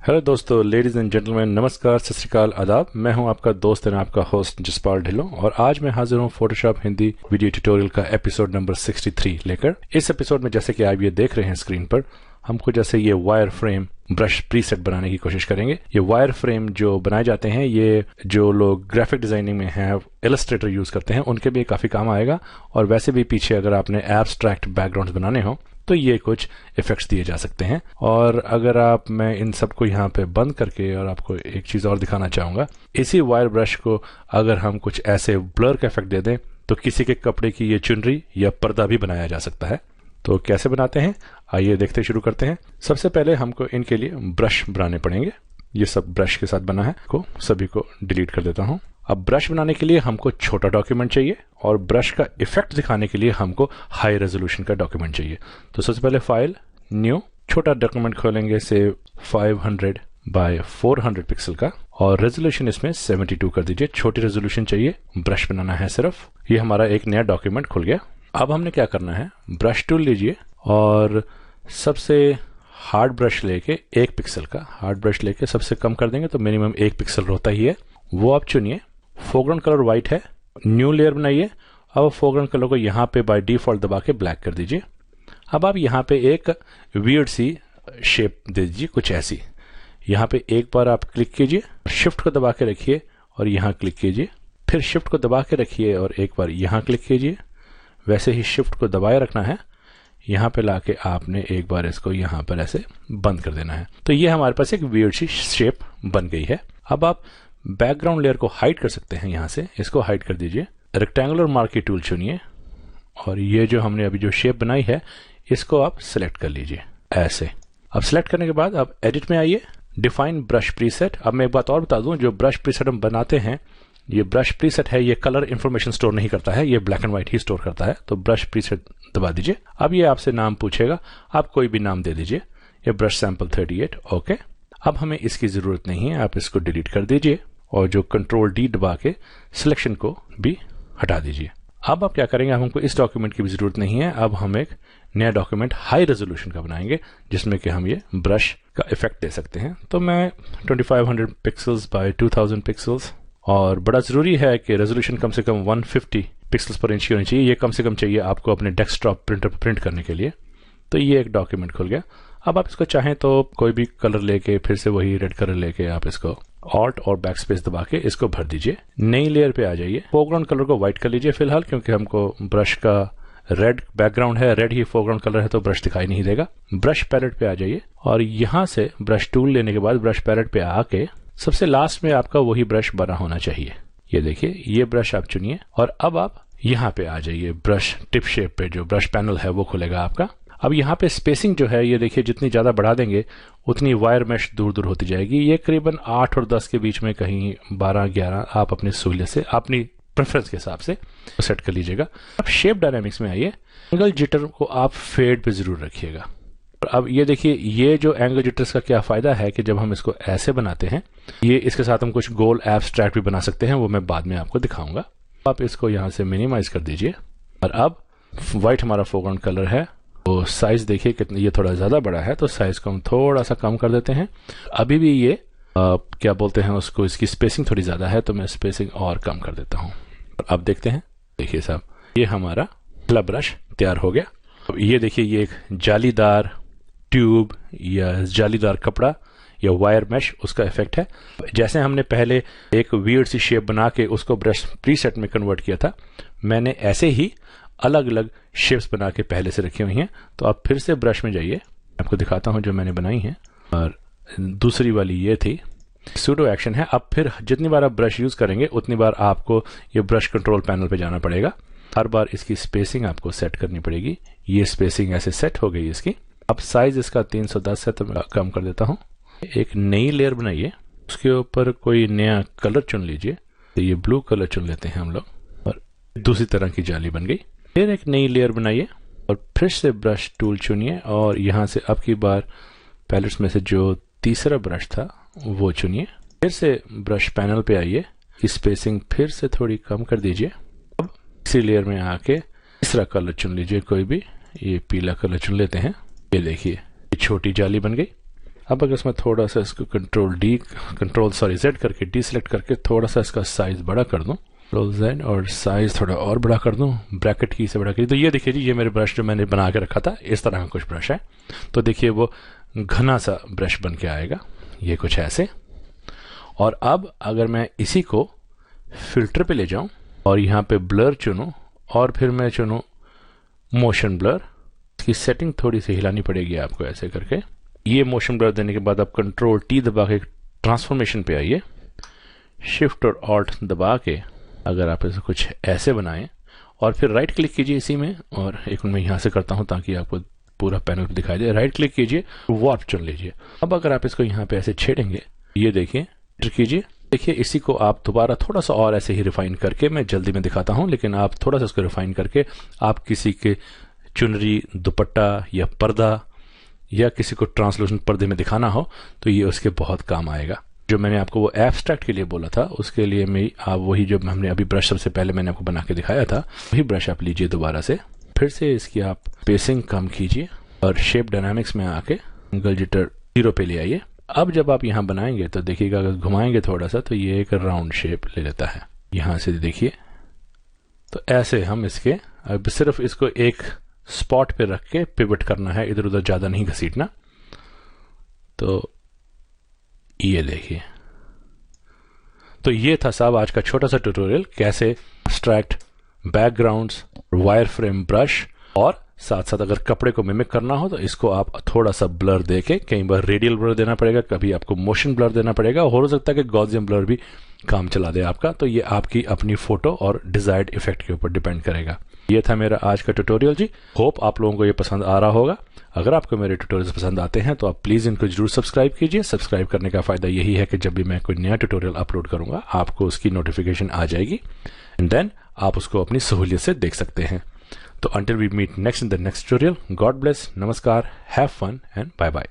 Hello दोस्तों, ladies and gentleman, नमस्कार, सत श्री अकाल, आदाब। मैं हूं आपका दोस्त और आपका होस्ट जसपाल ढिल्लों और आज मैं हाजिर हूं फोटोशॉप हिंदी वीडियो ट्यूटोरियल का एपिसोड नंबर 63 लेकर। इस एपिसोड में जैसे कि आप ये देख रहे हैं स्क्रीन पर, हमको जैसे ये वायर फ्रेम ब्रश प्रीसेट बनाने की कोशिश करेंगे। ये वायर फ्रेम जो बनाए जाते हैं, ये जो लोग ग्राफिक डिजाइनिंग में हैं, इलस्ट्रेटर यूज करते हैं, उनके भी काफी काम आएगा। और वैसे भी पीछे अगर आपने एब्स्ट्रैक्ट बैकग्राउंड बनाने हो तो ये कुछ इफेक्ट्स दिए जा सकते हैं। और अगर मैं इन सबको यहाँ पे बंद करके और आपको एक चीज और दिखाना चाहूंगा, इसी वायर ब्रश को अगर हम कुछ ऐसे ब्लर का इफेक्ट दे दें तो किसी के कपड़े की ये चुनरी या पर्दा भी बनाया जा सकता है। तो कैसे बनाते हैं, आइए देखते शुरू करते हैं। सबसे पहले हमको इनके लिए ब्रश बनाने पड़ेंगे। ये सब ब्रश के साथ बना है, सभी को डिलीट कर देता हूं। अब ब्रश बनाने के लिए हमको छोटा डॉक्यूमेंट चाहिए और ब्रश का इफेक्ट दिखाने के लिए हमको हाई रेजोल्यूशन का डॉक्यूमेंट चाहिए। तो सबसे पहले फाइल, न्यू, छोटा डॉक्यूमेंट खोलेंगे से 500 बाय 400 पिक्सल का, और रेजोल्यूशन इसमें 72 कर दीजिए। छोटी रेजोल्यूशन चाहिए, ब्रश बनाना है सिर्फ। ये हमारा एक नया डॉक्यूमेंट खुल गया। अब हमने क्या करना है, ब्रश टूल लीजिए और सबसे हार्ड ब्रश लेके 1 पिक्सल का हार्ड ब्रश लेके सबसे कम कर देंगे तो मिनिमम 1 पिक्सल होता ही है, वो आप चुनिए। फोरग्राउंड कलर व्हाइट है, न्यू लेयर बनाइए। अब फोरग्राउंड कलर को यहाँ पे बाय डिफॉल्ट दबा के ब्लैक कर दीजिए। अब आप यहाँ पे एक वियर्ड सी शेप दे दीजिए, कुछ ऐसी। यहाँ पे एक बार आप क्लिक कीजिए, शिफ्ट को दबा के रखिए और यहाँ क्लिक कीजिए, फिर शिफ्ट को दबा के रखिए और एक बार यहाँ क्लिक कीजिए। वैसे ही शिफ्ट को दबाए रखना है, यहाँ पे लाके आपने एक बार इसको यहाँ पर ऐसे बंद कर देना है। तो ये हमारे पास एक वियर्ड सी शेप बन गई है। अब आप बैकग्राउंड लेयर को हाइड कर सकते हैं, यहाँ से इसको हाइड कर दीजिए। रेक्टेंगुलर मार्की टूल चुनिए और ये जो हमने अभी जो शेप बनाई है इसको आप सिलेक्ट कर लीजिए ऐसे। अब सिलेक्ट करने के बाद आप एडिट में आइए, डिफाइन ब्रश प्रीसेट। अब मैं एक बात और बता दूं, जो ब्रश प्रीसेट हम बनाते हैं, ये ब्रश प्रीसेट है, ये कलर इंफॉर्मेशन स्टोर नहीं करता है, ये black and white he store करता है। तो ब्रश प्रीसेट दबा दीजिए। अब ये आपसे नाम पूछेगा, आप कोई भी नाम दे दीजिए। ये ब्रश सैंपल 38, ओके। अब हमें इसकी जरूरत नहीं है, आप इसको डिलीट कर दीजिए और जो कंट्रोल डी दबा के सिलेक्शन को भी हटा दीजिए। अब आप क्या करेंगे, हमको इस डॉक्यूमेंट की भी जरूरत नहीं है। अब हम एक नया डॉक्यूमेंट हाई रेजोल्यूशन का बनाएंगे जिसमें कि हम ये ब्रश का इफेक्ट दे सकते हैं। तो मैं 2500 पिक्सल्स बाय 2000 पिक्सल्स, और बड़ा जरूरी है कि रेजोल्यूशन कम से कम 150 पिक्सल्स पर इंच की होनी चाहिए। ये कम से कम चाहिए आपको अपने डेस्कटॉप प्रिंटर पर प्रिंट करने के लिए। तो ये एक डॉक्यूमेंट खुल गया। अब आप इसको चाहें तो कोई भी कलर लेके, फिर से वही रेड कलर लेके आप इसको ऑल्ट और बैक स्पेस दबा के इसको भर दीजिए। नई लेयर पे आ जाइए, फोरग्राउंड कलर को व्हाइट कर लीजिए फिलहाल, क्योंकि हमको ब्रश का रेड बैकग्राउंड है, रेड ही फोरग्राउंड कलर है, तो ब्रश दिखाई नहीं देगा। ब्रश पैलेट पे आ जाइए और यहाँ से ब्रश टूल लेने के बाद ब्रश पैलेट पे आके सबसे लास्ट में आपका वही ब्रश बना होना चाहिए। ये देखिए, ये ब्रश आप चुनिए और अब आप यहाँ पे आ जाइए, ब्रश टिप शेप पे जो ब्रश पैनल है वो खुलेगा आपका। अब यहाँ पे स्पेसिंग जो है, ये देखिए, जितनी ज्यादा बढ़ा देंगे उतनी वायर मेश दूर दूर होती जाएगी। ये करीबन 8 और 10 के बीच में, कहीं 12-11, आप अपनी सहूलियत से, अपनी प्रेफरेंस के हिसाब से सेट कर लीजिएगा। अब शेप डायनामिक्स में आइए, एंगल जिटर को आप फेड पे जरूर रखिएगा। अब ये देखिए, ये जो एंगल जिटर्स का क्या फायदा है कि जब हम इसको ऐसे बनाते हैं, ये इसके साथ हम कुछ गोल एब्स्ट्रैक्ट भी बना सकते हैं, वो मैं बाद में आपको दिखाऊंगा। आप इसको यहाँ से मिनिमाइज कर दीजिए और अब व्हाइट हमारा फोरग्राउंड कलर है, तो साइज देखिए कितना, ये थोड़ा ज्यादा बड़ा है तो साइज को हम थोड़ा सा कम कर देते हैं। अभी भी ये क्या बोलते हैं उसको, इसकी स्पेसिंग थोड़ी ज्यादा है तो मैं स्पेसिंग और कम कर देता हूँ। अब देखते हैं, देखिए साहब, ये हमारा पहला ब्रश तैयार हो गया। अब ये देखिए, ये एक जालीदार ट्यूब या जालीदार कपड़ा या वायर मैश, उसका इफेक्ट है। जैसे हमने पहले एक वियर्ड सी शेप बना के उसको ब्रश प्रीसेट में कन्वर्ट किया था, मैंने ऐसे ही अलग अलग शेप्स बना के पहले से रखी हुई हैं। तो आप फिर से ब्रश में जाइए, आपको दिखाता हूं जो मैंने बनाई है। और दूसरी वाली ये थी, सूडो एक्शन है। अब फिर जितनी बार आप ब्रश यूज करेंगे उतनी बार आपको ये ब्रश कंट्रोल पैनल पे जाना पड़ेगा। हर बार इसकी स्पेसिंग आपको सेट करनी पड़ेगी। ये स्पेसिंग ऐसे सेट हो गई इसकी। अब साइज इसका 310 है तो मैं कम कर देता हूँ। एक नई लेयर बनाइए, उसके ऊपर कोई नया कलर चुन लीजिए। तो ये ब्लू कलर चुन लेते हैं हम लोग, और दूसरी तरह की जाली बन गई। फिर एक नई लेयर बनाइए और फिर से ब्रश टूल चुनिए और यहाँ से अब की बार पैलेट्स में से जो तीसरा ब्रश था वो चुनिए। फिर से ब्रश पैनल पे आइए, स्पेसिंग फिर से थोड़ी कम कर दीजिए। अब इसी लेयर में आके तीसरा कलर चुन लीजिए कोई भी, ये पीला कलर चुन लेते हैं। ये देखिए, ये छोटी जाली बन गई। अब अगर इसमें थोड़ा सा इसको कंट्रोल Z करके डीसेलेक्ट करके थोड़ा सा इसका साइज बड़ा कर दूं, कंट्रोल Z और साइज थोड़ा और बड़ा कर दूं, ब्रैकेट की से बड़ा करिए, तो ये देखिए जी, ये मेरे ब्रश जो मैंने बना के रखा था इस तरह का कुछ ब्रश है। तो देखिए वो घना सा ब्रश बन के आएगा, ये कुछ ऐसे। और अब अगर मैं इसी को फिल्टर पे ले जाऊं और यहाँ पे ब्लर चुनूं और फिर मैं चुनूं मोशन ब्लर, इसकी सेटिंग थोड़ी सी हिलानी पड़ेगी आपको ऐसे करके। ये मोशन ब्लर देने के बाद आप कंट्रोल T दबा के ट्रांसफॉर्मेशन पे आइए, शिफ्ट और ऑल्ट दबा के अगर आप इसे कुछ ऐसे बनाएं और फिर राइट क्लिक कीजिए इसी में, और एक मैं यहाँ से करता हूँ ताकि आपको पूरा पैनल दिखाई दे, राइट क्लिक कीजिए, वार्प चुन लीजिए। अब अगर आप इसको यहाँ पे ऐसे छेड़ेंगे, ये देखिए, कीजिए, देखिए इसी को आप दोबारा थोड़ा सा और ऐसे ही रिफाइन करके, मैं जल्दी में दिखाता हूं लेकिन आप थोड़ा सा इसको रिफाइन करके आप किसी के चुनरी, दुपट्टा या पर्दा या किसी को ट्रांसलूसेंट पर्दे में दिखाना हो तो ये उसके बहुत काम आएगा। जो मैंने आपको वो एब्स्ट्रैक्ट के लिए बोला था उसके लिए मैं आप वही जो हमने अभी ब्रश सबसे पहले मैंने आपको बना के दिखाया था वही ब्रश आप लीजिए दोबारा से, फिर से इसकी आप स्पेसिंग कम कीजिए और शेप डायनामिक्स में आके एंगल जिटर 0 पे ले आइए। अब जब आप यहाँ बनाएंगे तो देखिएगा अगर घुमाएंगे थोड़ा सा तो ये एक राउंड शेप ले लेता है, यहाँ से देखिए। तो ऐसे हम इसके अब सिर्फ इसको एक स्पॉट पे रख के पिवट करना है, इधर उधर ज्यादा नहीं घसीटना। तो ये देखिए, तो ये था साहब आज का छोटा सा ट्यूटोरियल, कैसे abstract, backgrounds, wire frame brush और साथ साथ अगर कपड़े को मिमिक करना हो तो इसको आप थोड़ा सा ब्लर देके, कई बार रेडियल ब्लर देना पड़ेगा, कभी आपको मोशन ब्लर देना पड़ेगा, हो सकता है कि गॉसियन ब्लर भी काम चला दे आपका। तो ये आपकी अपनी फोटो और डिजायर्ड इफेक्ट के ऊपर डिपेंड करेगा। ये था मेरा आज का ट्यूटोरियल जी, होप आप लोगों को ये पसंद आ रहा होगा। अगर आपको मेरे ट्यूटोरियल्स पसंद आते हैं तो आप प्लीज इनको जरूर सब्सक्राइब कीजिए। सब्सक्राइब करने का फायदा यही है कि जब भी मैं कोई नया ट्यूटोरियल अपलोड करूंगा आपको उसकी नोटिफिकेशन आ जाएगी एंड देन आप उसको अपनी सहूलियत से देख सकते हैं। तो until we meet next in the next tutorial, God bless, namaskar, have fun and bye bye.